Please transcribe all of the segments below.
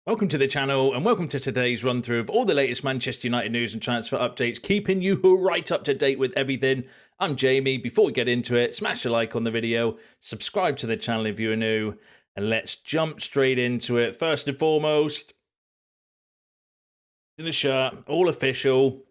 Welcome to the channel and welcome to today's run through of all the latest Manchester United news and transfer updates, keeping you right up to date with everything. I'm Jamie. Before we get into it, smash a like on the video, subscribe to the channel if you are new, and let's jump straight into it. First and foremost, in the shirt, all official,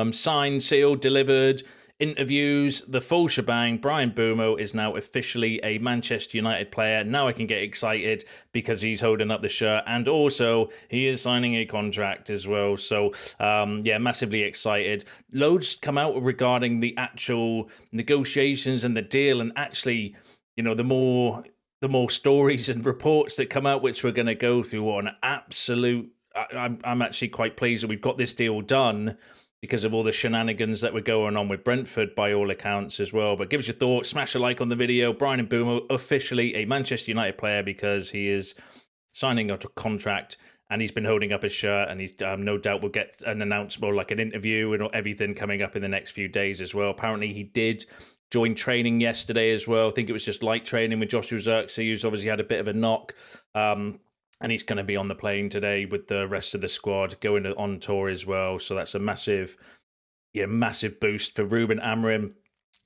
signed, sealed, delivered, interviews, the full shebang. Bryan Mbeumo is now officially a Manchester United player. Now I can get excited because he's holding up the shirt, and also he is signing a contract as well. So yeah, massively excited. Loads come out regarding the actual negotiations and the deal, and actually, you know, the more stories and reports that come out, which we're going to go through. What an absolute! I'm actually quite pleased that we've got this deal done, because of all the shenanigans that were going on with Brentford by all accounts as well. But give us your thoughts, smash a like on the video. Bryan Mbeumo, officially a Manchester United player because he is signing a contract and he's been holding up his shirt, and he's no doubt will get an announcement, or like an interview and everything coming up in the next few days as well. Apparently he did join training yesterday as well. I think it was just light training with Joshua Zirkzee, who's obviously had a bit of a knock. And he's going to be on the plane today with the rest of the squad, going on tour as well. So that's a massive boost for Ruben Amorim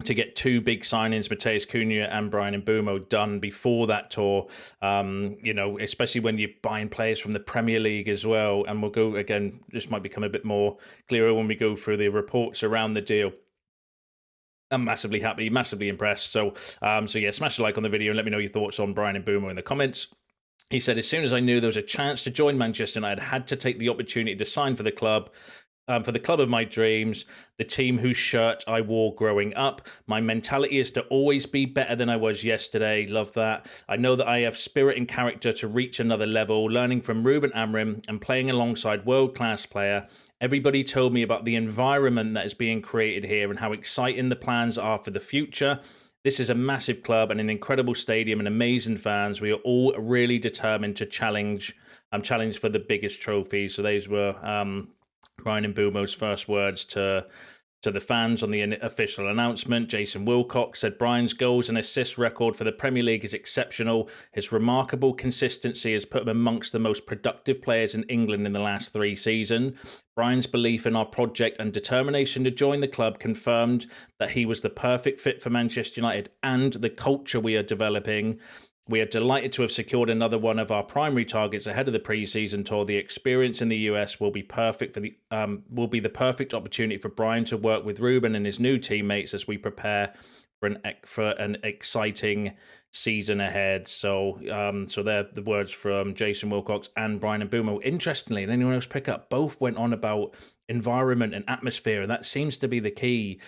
to get two big signings, Matheus Cunha and Bryan Mbeumo, done before that tour. You know, especially when you're buying players from the Premier League as well. And we'll go again, this might become a bit more clearer when we go through the reports around the deal. I'm massively happy, massively impressed. So yeah, smash a like on the video and let me know your thoughts on Bryan Mbeumo in the comments. He said, as soon as I knew there was a chance to join Manchester United, I had to take the opportunity to sign for the club of my dreams, the team whose shirt I wore growing up. My mentality is to always be better than I was yesterday. Love that. I know that I have spirit and character to reach another level. Learning from Ruben Amorim and playing alongside world-class player, everybody told me about the environment that is being created here and how exciting the plans are for the future. This is a massive club and an incredible stadium and amazing fans. We are all really determined to challenge for the biggest trophy. So those were Bryan Mbeumo's first words to the fans on the official announcement. Jason Wilcox said Bryan's goals and assist record for the Premier League is exceptional. His remarkable consistency has put him amongst the most productive players in England in the last 3 seasons. Bryan's belief in our project and determination to join the club confirmed that he was the perfect fit for Manchester United and the culture we are developing. We are delighted to have secured another one of our primary targets ahead of the pre-season tour. The experience in the US will be perfect for the perfect opportunity for Bryan to work with Ruben and his new teammates as we prepare for an exciting season ahead. So they're the words from Jason Wilcox and Bryan Mbeumo. Interestingly, and anyone else pick up, both went on about environment and atmosphere, and that seems to be the key,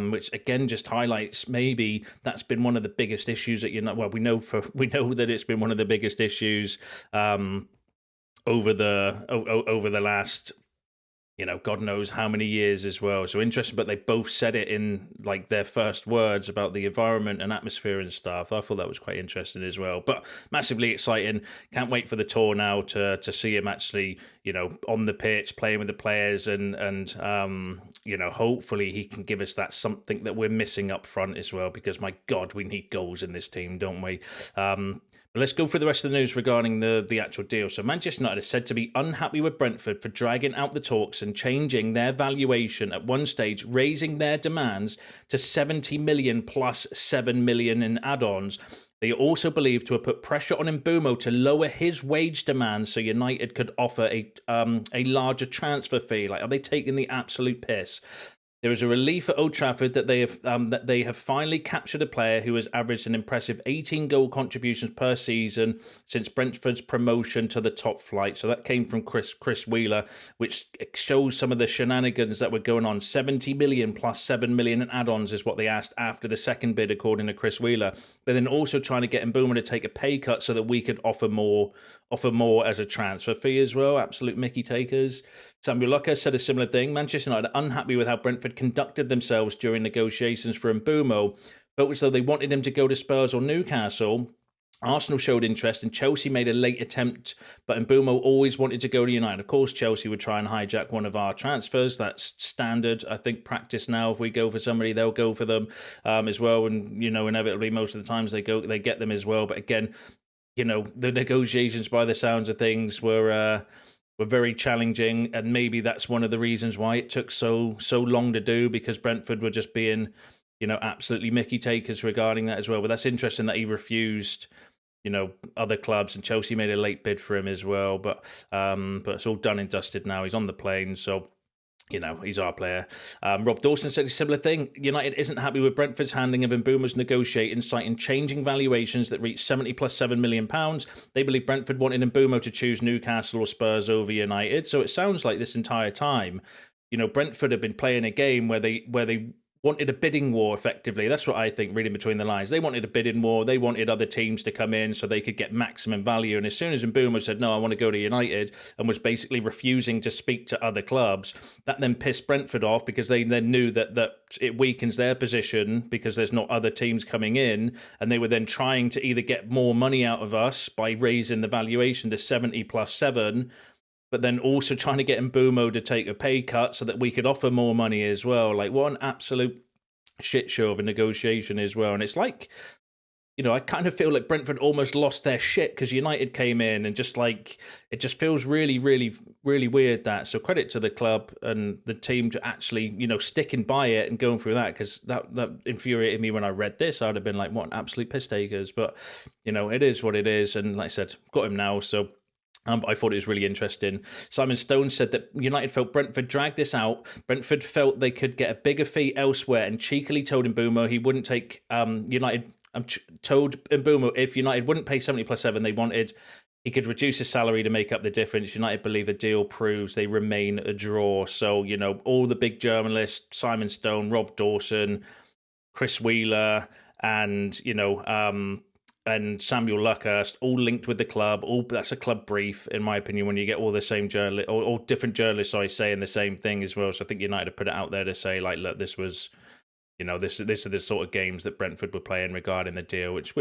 which again just highlights maybe that's been one of the biggest issues that we know that it's been one of the biggest issues over the last, you know, God knows how many years as well. So interesting, but they both said it in like their first words about the environment and atmosphere and stuff. I thought that was quite interesting as well, but massively exciting. Can't wait for the tour now to see him actually, you know, on the pitch, playing with the players, and you know, hopefully he can give us that something that we're missing up front as well, because my God, we need goals in this team, don't we? But let's go through the rest of the news regarding the actual deal. So Manchester United is said to be unhappy with Brentford for dragging out the talks and changing their valuation at one stage, raising their demands to 70 million plus 7 million in add-ons. They are also believed to have put pressure on Mbeumo to lower his wage demands so United could offer a larger transfer fee. Like, are they taking the absolute piss? There is a relief at Old Trafford that they have finally captured a player who has averaged an impressive 18 goal contributions per season since Brentford's promotion to the top flight. So that came from Chris Wheeler, which shows some of the shenanigans that were going on. 70 million plus 7 million in add-ons is what they asked after the second bid, according to Chris Wheeler. But then also trying to get Mbeumo to take a pay cut so that we could offer more as a transfer fee as well. Absolute Mickey takers. Samuel Lucker said a similar thing. Manchester United are unhappy with how Brentford conducted themselves during negotiations for Mbeumo, but as though they wanted him to go to Spurs or Newcastle. Arsenal showed interest and Chelsea made a late attempt, but Mbeumo always wanted to go to United. Of course, Chelsea would try and hijack one of our transfers. That's standard, I think, practice now. If we go for somebody, they'll go for them as well. And, you know, inevitably, most of the times they get them as well. But again, the negotiations, by the sounds of things, were very challenging, and maybe that's one of the reasons why it took so long to do, because Brentford were just being, absolutely Mickey takers regarding that as well. But that's interesting that he refused, other clubs, and Chelsea made a late bid for him as well. But it's all done and dusted now. He's on the plane, so he's our player. Rob Dawson said a similar thing. United isn't happy with Brentford's handling of Mbeumo's negotiating, citing changing valuations that reached 70 plus £7 million. They believe Brentford wanted Mbeumo to choose Newcastle or Spurs over United. So it sounds like this entire time, Brentford have been playing a game where they wanted a bidding war, effectively. That's what I think, reading between the lines. They wanted a bidding war. They wanted other teams to come in so they could get maximum value. And as soon as Mbeumo said, no, I want to go to United, and was basically refusing to speak to other clubs, that then pissed Brentford off, because they then knew that it weakens their position because there's not other teams coming in. And they were then trying to either get more money out of us by raising the valuation to 70 plus 7, but then also trying to get Mbeumo to take a pay cut so that we could offer more money as well. Like, what an absolute shit show of a negotiation as well. And it's like, I kind of feel like Brentford almost lost their shit because United came in, and just like, it just feels really, really, really weird that. So credit to the club and the team to actually, sticking by it and going through that, because that infuriated me when I read this. I'd have been like, what an absolute piss takers. But, it is what it is. And like I said, got him now. So I thought it was really interesting. Simon Stone said that United felt Brentford dragged this out. Brentford felt they could get a bigger fee elsewhere, and cheekily told Mbeumo he wouldn't take United. Told Mbeumo if United wouldn't pay 70 plus 7 they wanted, he could reduce his salary to make up the difference. United believe the deal proves they remain a draw. So, all the big journalists, Simon Stone, Rob Dawson, Chris Wheeler, and, and Samuel Luckhurst, all linked with the club. That's a club brief, in my opinion, when you get all the same journalists, or different journalists, saying the same thing as well. So I think United have put it out there to say, like, look, this was, this are the sort of games that Brentford were playing regarding the deal, which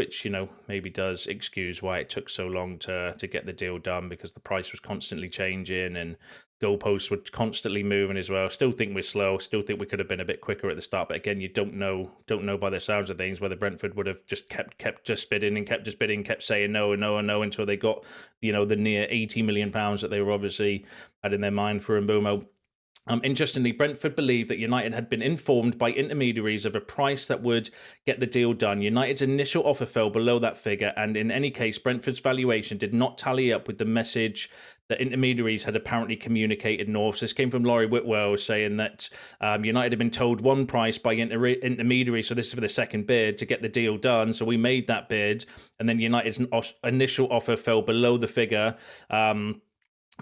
maybe does excuse why it took so long to get the deal done, because the price was constantly changing and goalposts were constantly moving as well. Still think we're slow. Still think we could have been a bit quicker at the start. But again, you don't know by the sounds of things whether Brentford would have just kept just bidding and kept saying no and no and no until they got the near £80 million that they were obviously had in their mind for Mbeumo. Interestingly, Brentford believed that United had been informed by intermediaries of a price that would get the deal done. United's initial offer fell below that figure, and in any case, Brentford's valuation did not tally up with the message that intermediaries had apparently communicated north. So this came from Laurie Whitwell, saying that United had been told one price by intermediary, so this is for the second bid, to get the deal done. So we made that bid, and then United's initial offer fell below the figure.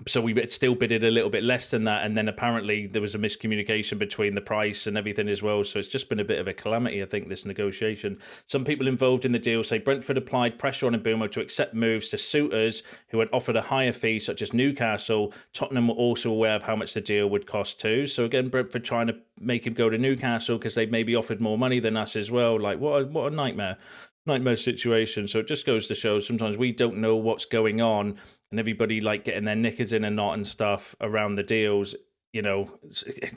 So we still bidded a little bit less than that, and then apparently there was a miscommunication between the price and everything as well. So it's just been a bit of a calamity, I think, this negotiation. Some people involved in the deal say Brentford applied pressure on Mbeumo to accept moves to suitors who had offered a higher fee, such as Newcastle. Tottenham were also aware of how much the deal would cost too. So again, Brentford trying to make him go to Newcastle because they maybe offered more money than us as well. Like, what a nightmare situation. So it just goes to show sometimes we don't know what's going on, and everybody like getting their knickers in a knot and stuff around the deals.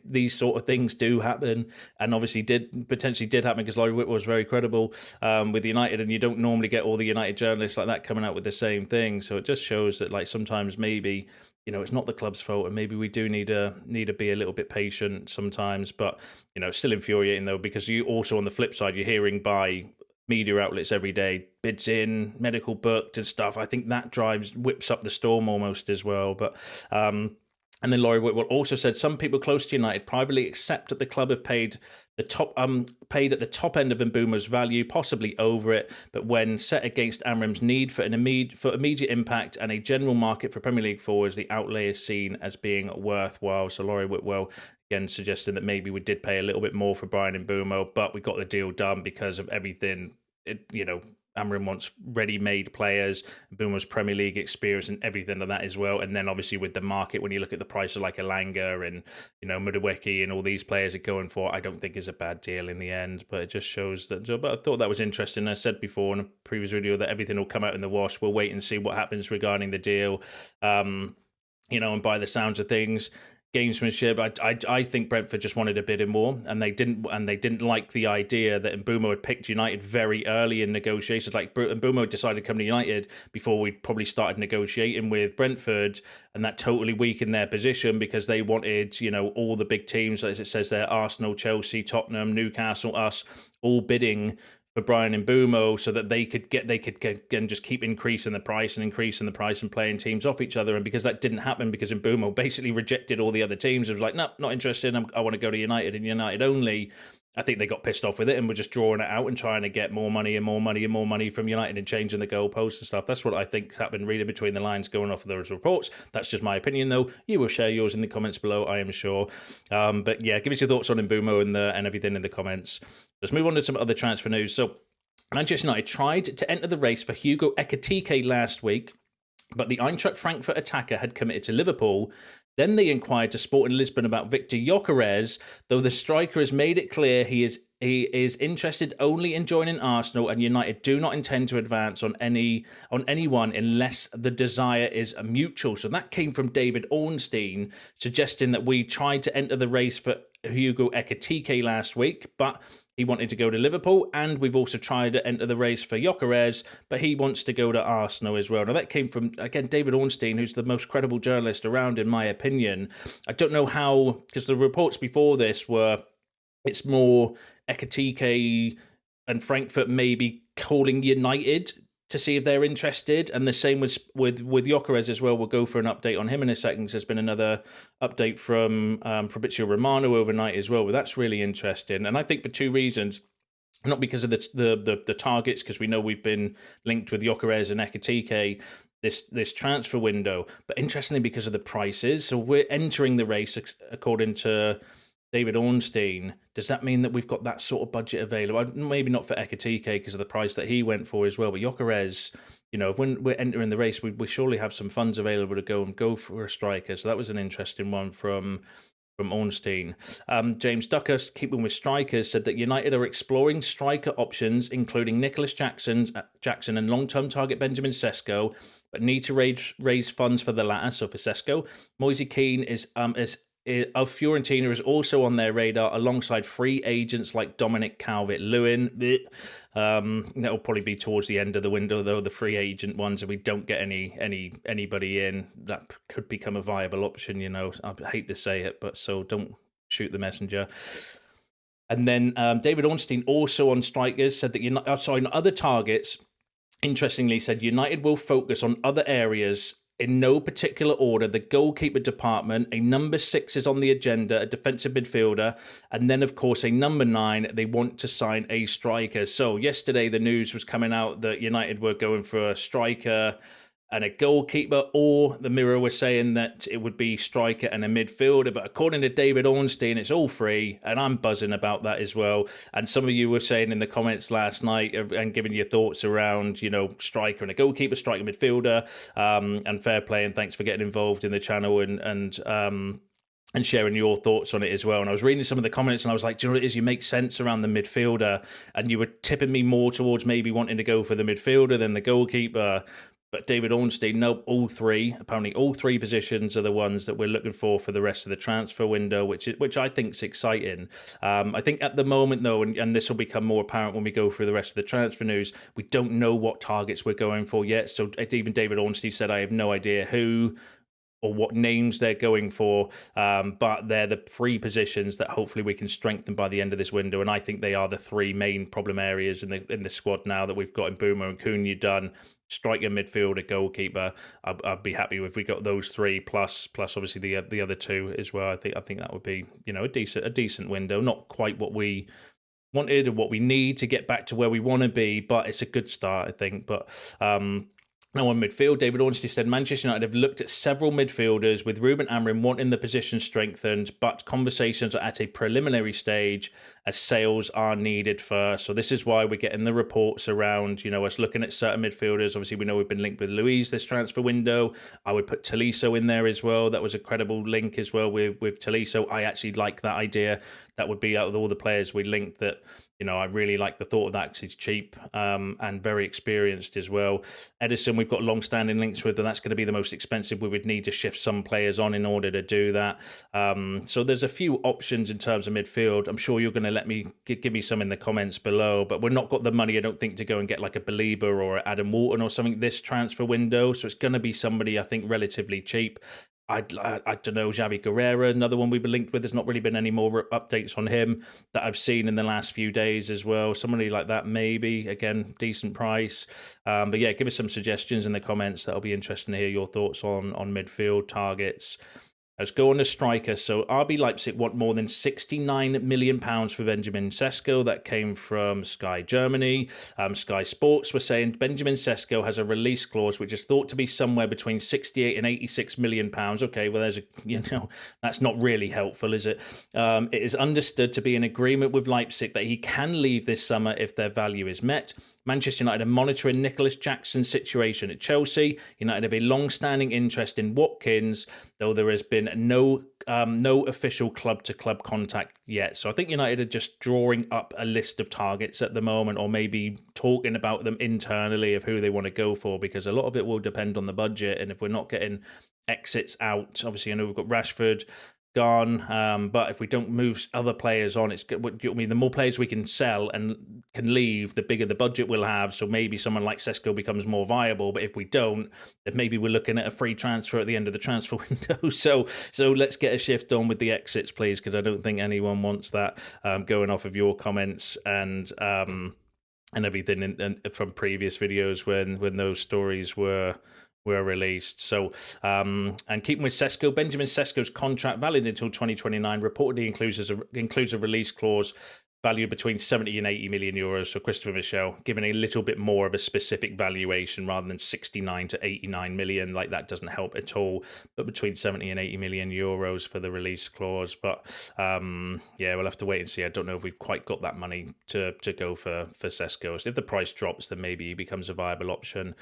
These sort of things do happen, and obviously potentially did happen because Laurie Whitwell was very credible with United, and you don't normally get all the United journalists like that coming out with the same thing. So it just shows that like sometimes maybe it's not the club's fault, and maybe we do need to be a little bit patient sometimes. But it's still infuriating though, because you also on the flip side you're hearing by media outlets every day, bids in, medical booked and stuff. I think that whips up the storm almost as well. But and then Laurie Whitwell also said some people close to United privately accept that the club have paid at the top end of Mbeumo's value, possibly over it. But when set against Amorim's need for immediate impact and a general market for Premier League forwards, the outlay is seen as being worthwhile. So Laurie Whitwell again suggesting that maybe we did pay a little bit more for Bryan Mbeumo, but we got the deal done because of everything. Amorim wants ready-made players, Mbeumo's Premier League experience and everything like that as well. And then obviously with the market, when you look at the price of like Elanga and, Madueke and all these players are going for, I don't think is a bad deal in the end. But it just shows that, but I thought that was interesting. I said before in a previous video that everything will come out in the wash. We'll wait and see what happens regarding the deal. And by the sounds of things, gamesmanship. I think Brentford just wanted a bit more, and they didn't like the idea that Mbeumo had picked United very early in negotiations. Like Mbeumo decided to come to United before we probably started negotiating with Brentford, and that totally weakened their position because they wanted, all the big teams, as it says there, Arsenal, Chelsea, Tottenham, Newcastle, us, all bidding for Bryan Mbeumo so that they could get and just keep increasing the price and playing teams off each other. And because that didn't happen, because Mbeumo basically rejected all the other teams, it was like, no, not interested. I want to go to United and United only. I think they got pissed off with it and were just drawing it out and trying to get more money and more money and more money from United and changing the goalposts and stuff. That's what I think happened, reading between the lines, going off of those reports. That's just my opinion, though. You will share yours in the comments below, I am sure. But yeah, give us your thoughts on Mbeumo and everything in the comments. Let's move on to some other transfer news. So Manchester United tried to enter the race for Hugo Ekitike last week, but the Eintracht Frankfurt attacker had committed to Liverpool. Then they inquired to Sporting Lisbon about Viktor Gyökeres, though the striker has made it clear he is interested only in joining Arsenal, and United do not intend to advance on anyone unless the desire is mutual. So that came from David Ornstein, suggesting that we tried to enter the race for Hugo Ekitike last week, but he wanted to go to Liverpool, and we've also tried to enter the race for Gyökeres, but he wants to go to Arsenal as well. Now, that came from, again, David Ornstein, who's the most credible journalist around, in my opinion. I don't know how, because the reports before this were, it's more Ekitike and Frankfurt maybe calling United to see if they're interested, and the same with Gyökeres as well. We'll go for an update on him in a second. There's been another update from Fabrizio Romano overnight as well, but that's really interesting. And I think for two reasons, not because of the targets, because we know we've been linked with Gyökeres and Ekitike this transfer window, but interestingly because of the prices. So we're entering the race according to David Ornstein. Does that mean that we've got that sort of budget available? Maybe not for Ekitike because of the price that he went for as well, but Gyökeres, when we're entering the race, we surely have some funds available to go for a striker. So that was an interesting one from Ornstein. James Ducker, keeping with strikers, said that United are exploring striker options, including Nicholas Jackson and long-term target Benjamin Sesko, but need to raise funds for the latter. So for Sesko, Moise Kean of Fiorentina is also on their radar, alongside free agents like Dominic Calvert-Lewin. That'll probably be towards the end of the window, though, the free agent ones, and we don't get anybody in. That could become a viable option, I hate to say it, but so don't shoot the messenger. And then David Ornstein, also on strikers, said that on other targets, interestingly said United will focus on other areas in no particular order. The goalkeeper department, a number 6 is on the agenda, a defensive midfielder, and then, of course, a number 9. They want to sign a striker. So yesterday, the news was coming out that United were going for a striker and a goalkeeper, or the Mirror was saying that it would be striker and a midfielder. But according to David Ornstein, it's all free, and I'm buzzing about that as well. And some of you were saying in the comments last night and giving your thoughts around, striker and a goalkeeper, striker, midfielder, and fair play, and thanks for getting involved in the channel and sharing your thoughts on it as well. And I was reading some of the comments and I was like, do you know what it is? You make sense around the midfielder, and you were tipping me more towards maybe wanting to go for the midfielder than the goalkeeper. But David Ornstein, nope, apparently all three positions are the ones that we're looking for the rest of the transfer window, which I think is exciting. I think at the moment, though, and this will become more apparent when we go through the rest of the transfer news, we don't know what targets we're going for yet. So even David Ornstein said, I have no idea who or what names they're going for, but they're the 3 positions that hopefully we can strengthen by the end of this window, and I think they are the 3 main problem areas in the squad now that we've got Mbeumo and Cunha done. Striker, midfielder, goalkeeper. I'd be happy if we got those 3 plus obviously the other 2 as well. I think that would be a decent window, not quite what we wanted or what we need to get back to where we want to be, but it's a good start, I think. But now on midfield, David Ornstein said Manchester United have looked at several midfielders, with Ruben Amorim wanting the position strengthened, but conversations are at a preliminary stage as sales are needed first. So this is why we're getting the reports around, us looking at certain midfielders. Obviously, we know we've been linked with Luiz this transfer window. I would put Tolisso in there as well. That was a credible link as well with Tolisso. I actually like that idea. That would be out of all the players we linked that, I really like the thought of that because he's cheap and very experienced as well. Edison, we we've got long-standing links with, and that's going to be the most expensive. We would need to shift some players on in order to do that. So there's a few options in terms of midfield. I'm sure you're going to let me give me some in the comments below, but we're not got the money, I don't think, to go and get like a Belieber or Adam Wharton or something this transfer window. So it's going to be somebody, I think, relatively cheap. I don't know, Javi Guerrero, another one we've been linked with. There's not really been any more updates on him that I've seen in the last few days as well. Somebody like that, maybe. Again, decent price. But yeah, give us some suggestions in the comments. That'll be interesting to hear your thoughts on midfield targets. Let's go on to striker. So RB Leipzig want more than £69 million for Benjamin Sesko. That came from Sky Germany. Sky Sports were saying Benjamin Sesko has a release clause which is thought to be somewhere between 68 and 86 million pounds. Okay, well, that's not really helpful, is it? It is understood to be an agreement with Leipzig that he can leave this summer if their value is met. Manchester United are monitoring Nicholas Jackson's situation at Chelsea. United have a long-standing interest in Watkins, though there has been no official club-to-club contact yet. So I think United are just drawing up a list of targets at the moment, or maybe talking about them internally of who they want to go for, because a lot of it will depend on the budget. And if we're not getting exits out, obviously I know we've got Rashford gone, but if we don't move other players on, the more players we can sell and can leave, the bigger the budget we'll have. So maybe someone like Sesko becomes more viable, but if we don't, then maybe we're looking at a free transfer at the end of the transfer window. So let's get a shift on with the exits, please, because I don't think anyone wants that. Going off of your comments and everything from previous videos when those stories were released. So, and keeping with Sesko, Benjamin Sesko's contract, valid until 2029, reportedly includes a release clause valued between 70 and 80 million euros. So Christopher Michel giving a little bit more of a specific valuation rather than 69 to 89 million. Like, that doesn't help at all, but between 70 and 80 million euros for the release clause. But yeah, we'll have to wait and see. I don't know if we've quite got that money to go for Sesko. So if the price drops, then maybe he becomes a viable option.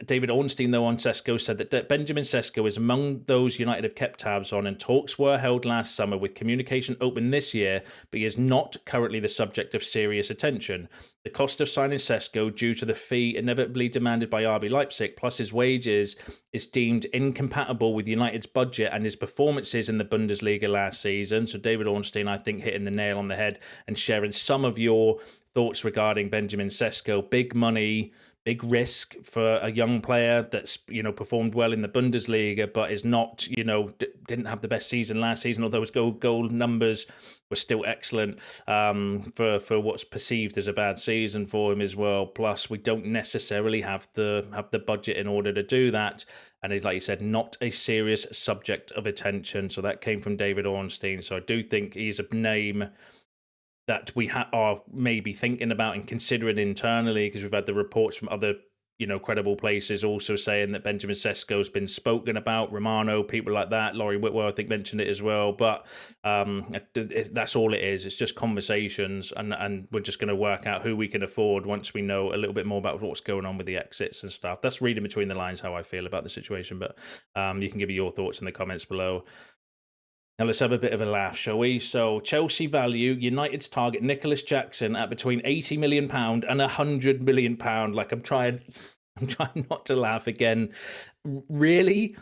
David Ornstein, though, on Sesko said that Benjamin Sesko is among those United have kept tabs on, and talks were held last summer with communication open this year, but he is not currently the subject of serious attention. The cost of signing Sesko, due to the fee inevitably demanded by RB Leipzig, plus his wages, is deemed incompatible with United's budget and his performances in the Bundesliga last season. So David Ornstein, I think, hitting the nail on the head and sharing some of your thoughts regarding Benjamin Sesko. Big money, big risk for a young player that's, performed well in the Bundesliga, but is not, didn't have the best season last season, although his goal numbers were still excellent for what's perceived as a bad season for him as well. Plus, we don't necessarily have the budget in order to do that. And it's, like you said, not a serious subject of attention. So that came from David Ornstein. So I do think he's a name that we are maybe thinking about and considering internally, because we've had the reports from other, credible places also saying that Benjamin Sesko's been spoken about, Romano, people like that. Laurie Whitwell, I think, mentioned it as well. But that's all it is. It's just conversations, and we're just going to work out who we can afford once we know a little bit more about what's going on with the exits and stuff. That's reading between the lines how I feel about the situation, but you can give me your thoughts in the comments below. Now let's have a bit of a laugh, shall we? So Chelsea value United's target Nicholas Jackson at between £80 million and £100 million. Like, I'm trying not to laugh again. Really?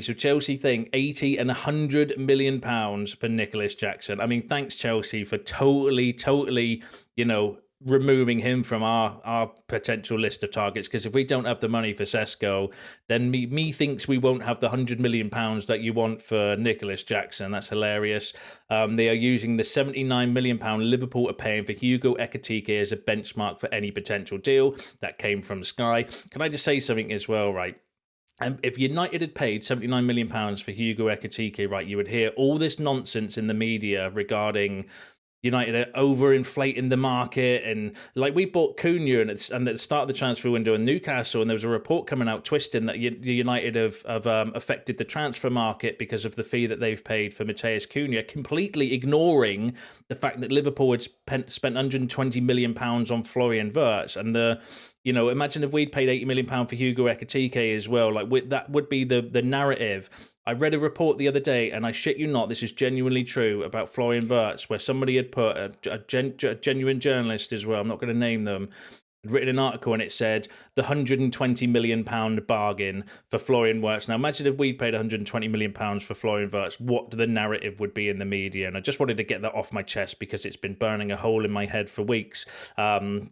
So Chelsea think 80 and £100 million for Nicholas Jackson. I mean, thanks Chelsea for totally, removing him from our potential list of targets, because if we don't have the money for Sesko, then me thinks we won't have the £100 million that you want for Nicholas Jackson. That's hilarious. They are using the £79 million Liverpool are paying for Hugo Ekitike as a benchmark for any potential deal. That came from Sky. Can I just say something as well, right? If United had paid £79 million for Hugo Ekitike, right, you would hear all this nonsense in the media regarding United are overinflating the market, and like, we bought Cunha and at the start of the transfer window in Newcastle, and there was a report coming out twisting that United have affected the transfer market because of the fee that they've paid for Matheus Cunha, completely ignoring the fact that Liverpool had spent £120 million on Florian Wirtz. And imagine if we'd paid £80 million for Hugo Ekitike as well. Like, that would be the narrative. I read a report the other day, and I shit you not, this is genuinely true, about Florian Wirtz, where somebody had put, a genuine journalist as well, I'm not going to name them, I'd written an article and it said the £120 million bargain for Florian Wirtz. Now, imagine if we paid £120 million for Florian Wirtz, what the narrative would be in the media. And I just wanted to get that off my chest because it's been burning a hole in my head for weeks.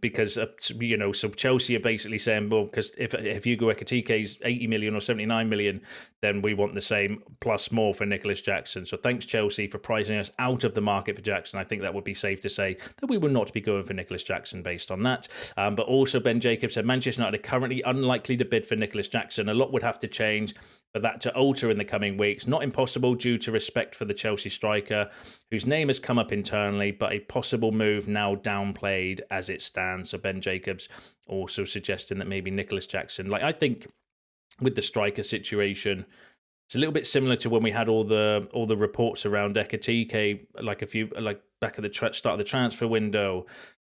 Because, so Chelsea are basically saying, well, because if Hugo Ekitike's 80 million or 79 million, then we want the same plus more for Nicholas Jackson. So thanks, Chelsea, for pricing us out of the market for Jackson. I think that would be safe to say that we will not be going for Nicholas Jackson based on that. But also Ben Jacobs said Manchester United are currently unlikely to bid for Nicholas Jackson. A lot would have to change for that to alter in the coming weeks. Not impossible due to respect for the Chelsea striker, whose name has come up internally, but a possible move now downplayed as it stands. So Ben Jacobs also suggesting that maybe Nicholas Jackson, like I think with the striker situation, it's a little bit similar to when we had all the reports around Ekitike, like back at the start of the transfer window.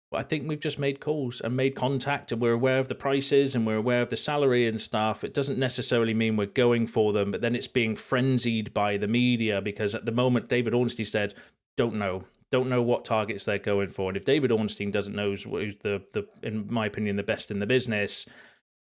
But I think we've just made calls and made contact, and we're aware of the prices and we're aware of the salary and stuff. It doesn't necessarily mean we're going for them, but then it's being frenzied by the media because at the moment, David Ornstein said, don't know what targets they're going for. And if David Ornstein doesn't know who's the in my opinion, the best in the business,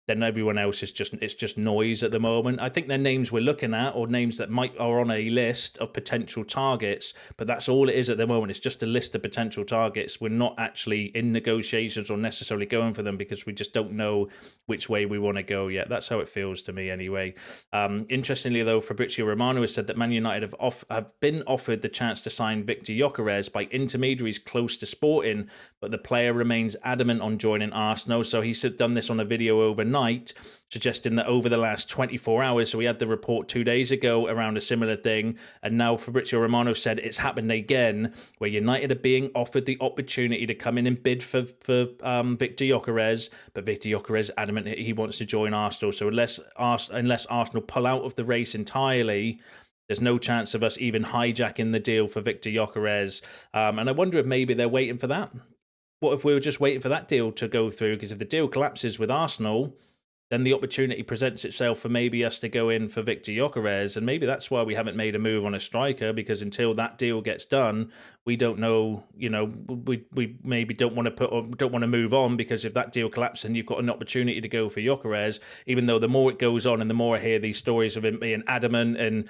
then everyone else is just noise at the moment. I think they're names we're looking at, or names that are on a list of potential targets, but that's all it is at the moment. It's just a list of potential targets. We're not actually in negotiations or necessarily going for them because we just don't know which way we want to go yet. That's how it feels to me anyway. Interestingly though, Fabrizio Romano has said that Man United have been offered the chance to sign Viktor Gyökeres by intermediaries close to Sporting, but the player remains adamant on joining Arsenal. So he's done this on a video overnight, suggesting that over the last 24 hours, so we had the report 2 days ago around a similar thing, and now Fabrizio Romano said it's happened again, where United are being offered the opportunity to come in and bid for Viktor Gyökeres, but Viktor Gyökeres adamant that he wants to join Arsenal. So unless Arsenal pull out of the race entirely, there's no chance of us even hijacking the deal for Viktor Gyökeres. And I wonder if maybe they're waiting for that. What if we were just waiting for that deal to go through? Because if the deal collapses with Arsenal, then the opportunity presents itself for maybe us to go in for Viktor Gyökeres, and maybe that's why we haven't made a move on a striker, because until that deal gets done, we don't know. We maybe don't want to move on, because if that deal collapses and you've got an opportunity to go for Gyökeres, even though the more it goes on and the more I hear these stories of him being adamant and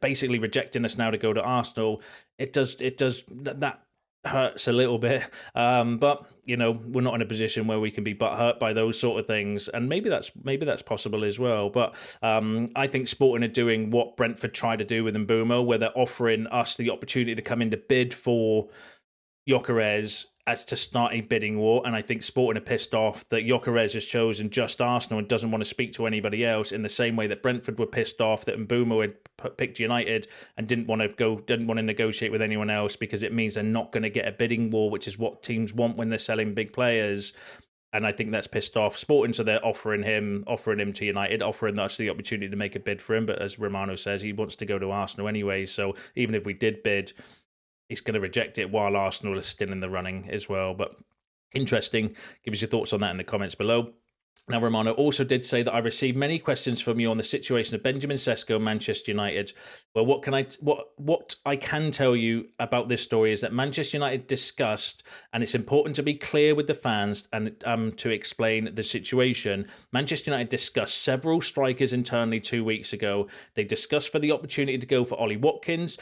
basically rejecting us now to go to Arsenal, it does that hurts a little bit, but we're not in a position where we can be butthurt by those sort of things, and maybe that's possible as well. But I think Sporting are doing what Brentford tried to do with Mbeumo, where they're offering us the opportunity to come in to bid for Gyökeres as to start a bidding war, and I think Sporting are pissed off that Gyökeres has chosen just Arsenal and doesn't want to speak to anybody else, in the same way that Brentford were pissed off that Mbeumo had picked United and didn't want to negotiate with anyone else, because it means they're not going to get a bidding war, which is what teams want when they're selling big players. And I think that's pissed off Sporting, so they're offering him to United, offering us the opportunity to make a bid for him. But as Romano says, he wants to go to Arsenal anyway, so even if we did bid, he's going to reject it while Arsenal is still in the running as well. But interesting. Give us your thoughts on that in the comments below. Now, Romano also did say that I received many questions from you on the situation of Benjamin Sesko, Manchester United. Well, what I can tell you about this story is that Manchester United discussed, and it's important to be clear with the fans and to explain the situation. Manchester United discussed several strikers internally 2 weeks ago. They discussed for the opportunity to go for Ollie Watkins,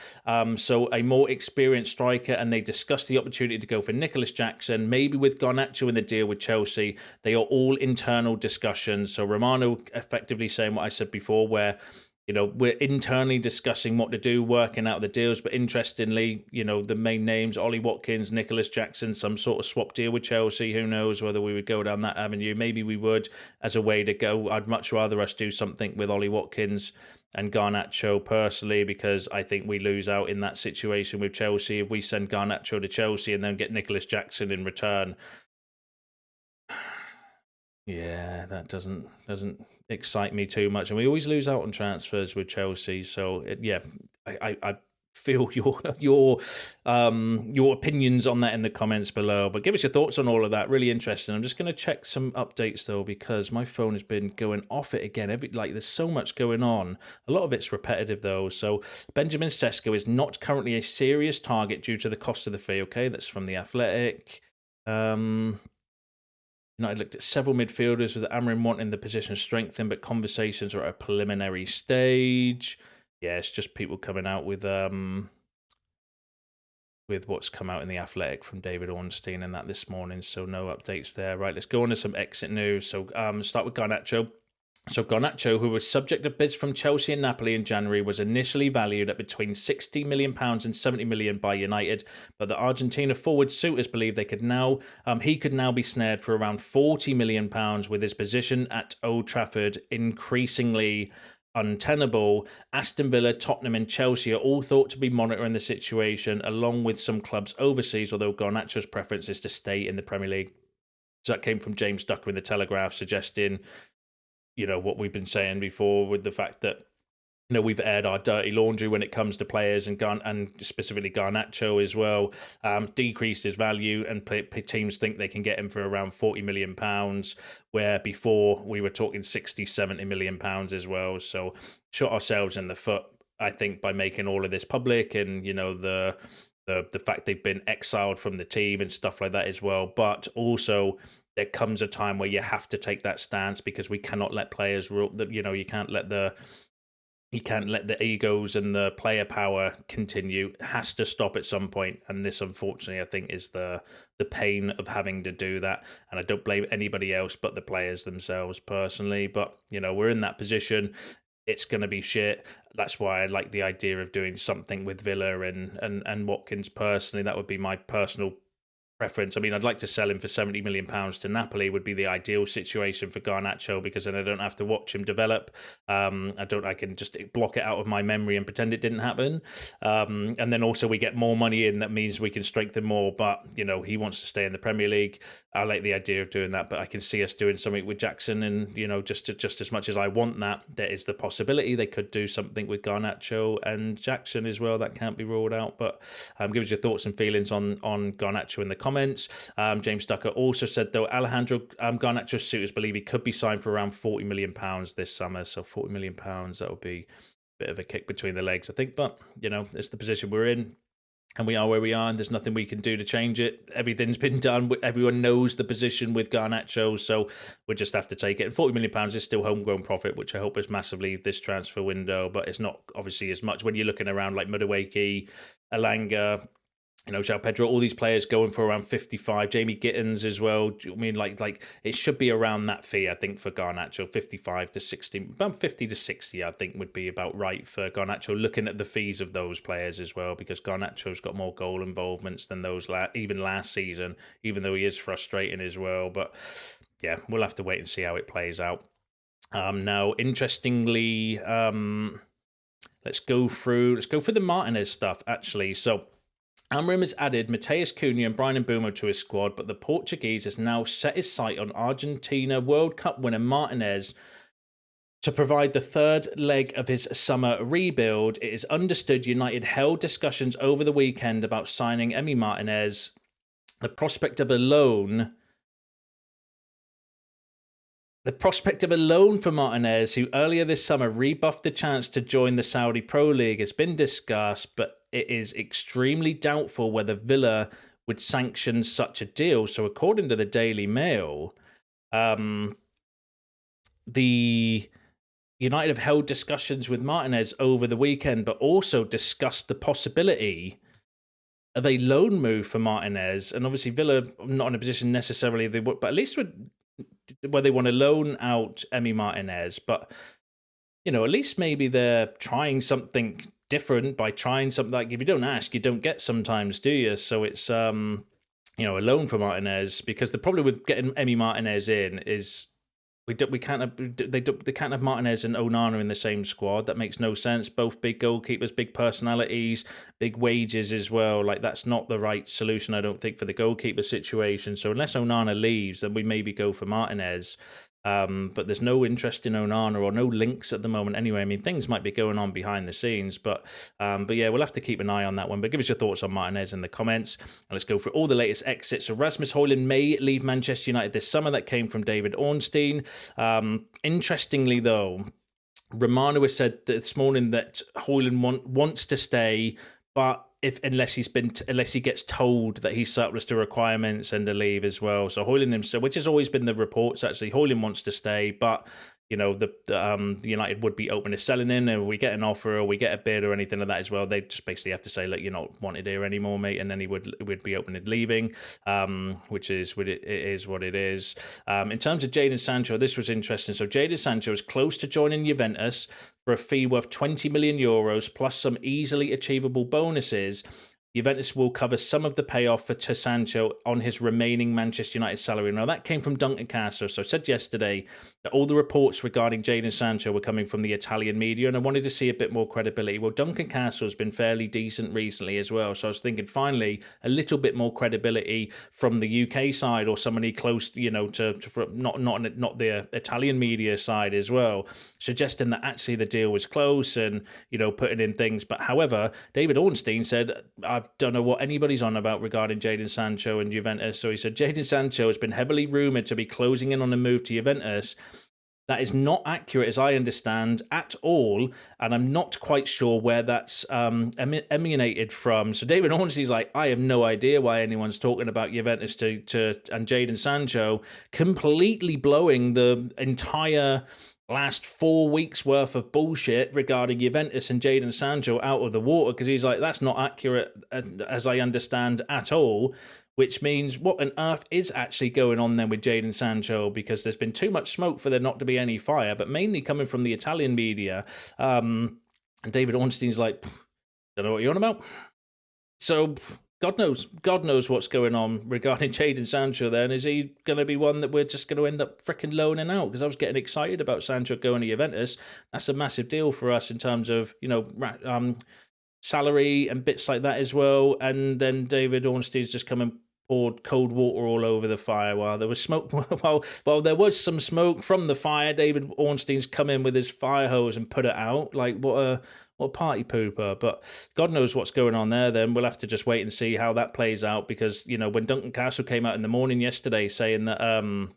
so a more experienced striker, and they discussed the opportunity to go for Nicholas Jackson, maybe with Garnacho in the deal with Chelsea. They are all internal discussions. So Romano effectively saying what I said before, where we're internally discussing what to do, working out the deals. But interestingly, the main names, Ollie Watkins, Nicholas Jackson, some sort of swap deal with Chelsea. Who knows whether we would go down that avenue? Maybe we would as a way to go. I'd much rather us do something with Ollie Watkins and Garnacho personally, because I think we lose out in that situation with Chelsea if we send Garnacho to Chelsea and then get Nicholas Jackson in return. Yeah, that doesn't excite me too much, and we always lose out on transfers with Chelsea. So I feel your opinions on that in the comments below. But give us your thoughts on all of that. Really interesting. I'm just going to check some updates though, because my phone has been going off it again. There's so much going on. A lot of it's repetitive though. So Benjamin Sesko is not currently a serious target due to the cost of the fee. Okay, that's from The Athletic. United looked at several midfielders with Amorim wanting the position strengthened, but conversations are at a preliminary stage. Yeah, it's just people coming out with what's come out in The Athletic from David Ornstein and that this morning, so no updates there. Right, let's go on to some exit news. So start with Garnacho. So Garnacho, who was subject to bids from Chelsea and Napoli in January, was initially valued at between £60 million and £70 million by United, but the Argentina forward suitors believe he could now be snared for around £40 million, with his position at Old Trafford increasingly untenable. Aston Villa, Tottenham and Chelsea are all thought to be monitoring the situation, along with some clubs overseas, although Garnacho's preference is to stay in the Premier League. So that came from James Ducker in The Telegraph, suggesting, what we've been saying before, with the fact that, we've aired our dirty laundry when it comes to players, and specifically Garnacho as well, decreased his value, and teams think they can get him for around £40 million, where before we were talking £60-70 million as well. So shot ourselves in the foot, I think, by making all of this public, and the fact they've been exiled from the team and stuff like that as well. But also, there comes a time where you have to take that stance, because we cannot let players rule. You can't let the egos and the player power continue. It has to stop at some point, and this, unfortunately, I think, is the pain of having to do that. And I don't blame anybody else but the players themselves, personally. But we're in that position. It's going to be shit. That's why I like the idea of doing something with Villa and Watkins. Personally, that would be my personal preference. I mean, I'd like to sell him for £70 million to Napoli, would be the ideal situation for Garnacho, because then I don't have to watch him develop. I can just block it out of my memory and pretend it didn't happen. And then also we get more money in. That means we can strengthen more. But, he wants to stay in the Premier League. I like the idea of doing that, but I can see us doing something with Jackson, and, just as much as I want that, there is the possibility they could do something with Garnacho and Jackson as well. That can't be ruled out. But give us your thoughts and feelings on Garnacho in the comments. James Ducker also said, though, Alejandro Garnacho's suitors believe he could be signed for around £40 million this summer. So £40 million, that would be a bit of a kick between the legs, I think. But, it's the position we're in, and we are where we are, and there's nothing we can do to change it. Everything's been done. Everyone knows the position with Garnacho, so we just have to take it. And £40 million is still homegrown profit, which I hope is massively this transfer window, but it's not obviously as much when you're looking around like Madueke, Elanga, João Pedro, all these players going for around 55. Jamie Gittins as well. I mean, like it should be around that fee, I think, for Garnacho, 55 to 60, about 50 to 60, I think, would be about right for Garnacho, looking at the fees of those players as well, because Garnacho's got more goal involvements than those even last season, even though he is frustrating as well. But yeah, we'll have to wait and see how it plays out. Now, interestingly, let's go through the Martinez stuff, actually. So Amorim has added Matheus Cunha and Bryan Mbeumo to his squad, but the Portuguese has now set his sight on Argentina World Cup winner Martinez to provide the third leg of his summer rebuild. It is understood United held discussions over the weekend about signing Emi Martinez. The prospect of a loan for Martinez, who earlier this summer rebuffed the chance to join the Saudi Pro League, has been discussed, but it is extremely doubtful whether Villa would sanction such a deal. So according to the Daily Mail, the United have held discussions with Martinez over the weekend, but also discussed the possibility of a loan move for Martinez. And obviously Villa are not in a position necessarily, but at least where they want to loan out Emi Martinez. But, at least maybe they're trying something different by trying something. Like, if you don't ask, you don't get sometimes, do you? So it's, a loan for Martinez, because the problem with getting Emi Martinez in is they can't have Martinez and Onana in the same squad. That makes no sense. Both big goalkeepers, big personalities, big wages as well. Like, that's not the right solution, I don't think, for the goalkeeper situation. So unless Onana leaves, then we maybe go for Martinez. But there's no interest in Onana, or no links at the moment anyway. I mean, things might be going on behind the scenes, but yeah, we'll have to keep an eye on that one. But give us your thoughts on Martinez in the comments, and let's go through all the latest exits. So Rasmus Højlund may leave Manchester United this summer. That came from David Ornstein. Interestingly, though, Romano has said this morning that Højlund wants to stay, but unless he gets told that he's surplus to requirements and to leave as well. So Højlund himself, which has always been the reports actually, Højlund wants to stay, but the United would be open to selling in, and we get an offer or we get a bid or anything like that as well. They just basically have to say, look, you're not wanted here anymore, mate, and then he would be open to leaving, which is what it is. In terms of Jadon Sancho, this was interesting. So Jadon Sancho is close to joining Juventus for a fee worth 20 million euros plus some easily achievable bonuses. Juventus will cover some of the payoff to Sancho on his remaining Manchester United salary. Now, that came from Duncan Castro. So I said yesterday that all the reports regarding Jadon Sancho were coming from the Italian media, and I wanted to see a bit more credibility. Well, Duncan Castro has been fairly decent recently as well. So I was thinking, finally, a little bit more credibility from the UK side or somebody close, to not the Italian media side as well, suggesting that actually the deal was close and, putting in things. But however, David Ornstein said, I don't know what anybody's on about regarding Jadon Sancho and Juventus. So he said, Jadon Sancho has been heavily rumoured to be closing in on a move to Juventus. That is not accurate, as I understand, at all, and I'm not quite sure where that's emanated from. So David Ornstein's like, I have no idea why anyone's talking about Juventus and Jadon Sancho, completely blowing the entire last 4 weeks worth of bullshit regarding Juventus and Jadon Sancho out of the water, because he's like, that's not accurate as I understand at all, which means what on earth is actually going on then with Jadon Sancho, because there's been too much smoke for there not to be any fire, but mainly coming from the Italian media. And David Ornstein's like, don't know what you're on about. So God knows what's going on regarding Jadon Sancho then. Is he going to be one that we're just going to end up freaking loaning out? Because I was getting excited about Sancho going to Juventus. That's a massive deal for us in terms of, salary and bits like that as well. And then David Ornstein's just come and poured cold water all over the fire while there was smoke. While there was some smoke from the fire, David Ornstein's come in with his fire hose and put it out. Like, what a party pooper. But God knows what's going on there then. We'll have to just wait and see how that plays out, because, when Duncan Castle came out in the morning yesterday saying that,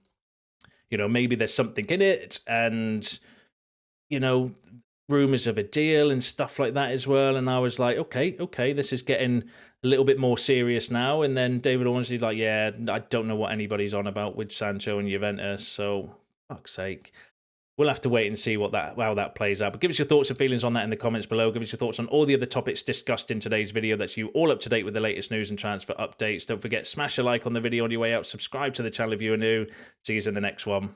maybe there's something in it and, rumours of a deal and stuff like that as well. And I was like, okay, this is getting a little bit more serious now. And then David Ornstein's like, yeah, I don't know what anybody's on about with Sancho and Juventus. So, fuck's sake. We'll have to wait and see how that plays out. But give us your thoughts and feelings on that in the comments below. Give us your thoughts on all the other topics discussed in today's video. That's you all up to date with the latest news and transfer updates. Don't forget, smash a like on the video on your way out. Subscribe to the channel if you are new. See you in the next one.